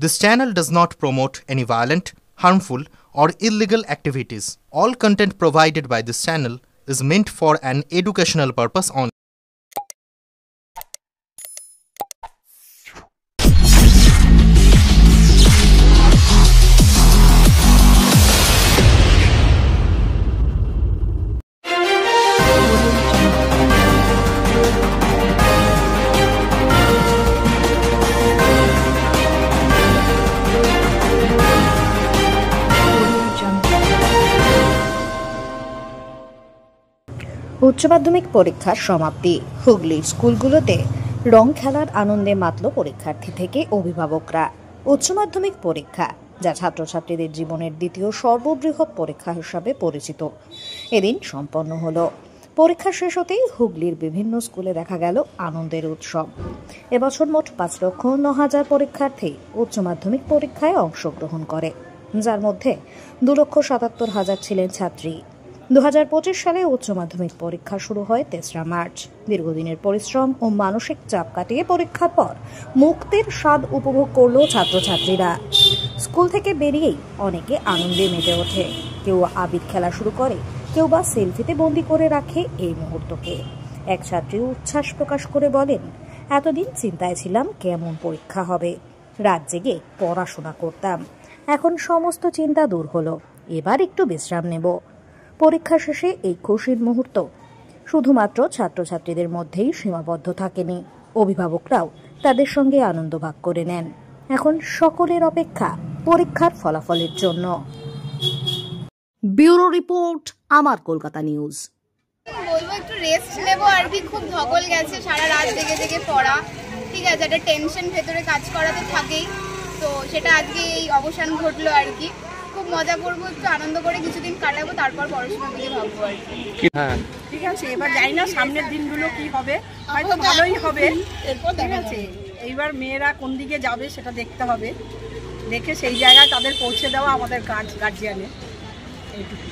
This channel does not promote any violent, harmful, or illegal activities. All content provided by this channel is meant for an educational purpose only. উচ্চ মাধ্যমিক পরীক্ষার সমাপ্তি। হুগলির স্কুলগুলোতে রং খেলার আনন্দে মাতল পরীক্ষার্থী থেকে অভিভাবকরা। উচ্চ মাধ্যমিক পরীক্ষা, যা ছাত্রছাত্রীদের জীবনের দ্বিতীয় সর্ববৃহৎ পরীক্ষা হিসাবে পরিচিত, এদিন সম্পন্ন হলো। পরীক্ষা শেষ হতেই হুগলির বিভিন্ন স্কুলে দেখা গেল আনন্দের উৎসব। এবছর মোট 5,09,000 পরীক্ষার্থী উচ্চ মাধ্যমিক পরীক্ষায় অংশগ্রহণ করে, যার মধ্যে 2,77,000 ছিলেন ছাত্রী। 2025 সালে উচ্চ মাধ্যমিক পরীক্ষা শুরু হয় 3রা মার্চ। দীর্ঘদিনের পরিশ্রম ও মানসিক চাপ কাটিয়ে পরীক্ষার পর মুক্তির স্বাদ উপভোগ করল ছাত্রছাত্রীরা। স্কুল থেকে বেরিয়েই অনেকে আনন্দে মেতে ওঠে। কেউ আবির খেলা শুরু করে, কেউ বা সেলফিতে বন্দি করে রাখে এই মুহূর্তকে। এক ছাত্রী উচ্ছ্বাস প্রকাশ করে বলেন, এতদিন চিন্তায় ছিলাম কেমন পরীক্ষা হবে, রাত জেগে পড়াশোনা করতাম, এখন সমস্ত চিন্তা দূর হলো, এবার একটু বিশ্রাম নেব। পরীক্ষা শেষে এই খুশির মুহূর্ত শুধুমাত্র ছাত্রছাত্রীদের মধ্যেই সীমাবদ্ধ থাকেনি, অভিভাবকরাও তাদের সঙ্গে আনন্দ ভাগ করে নেন। এখন সকলের অপেক্ষা পরীক্ষার ফলাফলের জন্য। ব্যুরো রিপোর্ট, আমার কলকাতা নিউজ। বলবো একটু রেস্ট নেবো আর কি, খুব ধকল গেছে, সারা রাত জেগে জেগে পড়া, ঠিক আছে, একটা টেনশন ভেতরে কাজ করাতে থাকেই, তো সেটা আজকে এই অবসান ঘটলো আর কি। খুব মজা করবো, একটু আনন্দ করে কিছুদিন কাটাবো, তারপর পড়াশোনার দিকে ভাববো আর কি। হ্যাঁ ঠিক আছে, এবার জানি না সামনের দিনগুলো কি হবে, হয়তো ভালোই হবে, ঠিক আছে। এইবার মেয়েরা কোন দিকে যাবে সেটা দেখতে হবে, দেখে সেই জায়গায় তাদের পৌঁছে দেওয়া আমাদের কাজ, গার্জিয়ানের এইটুকু।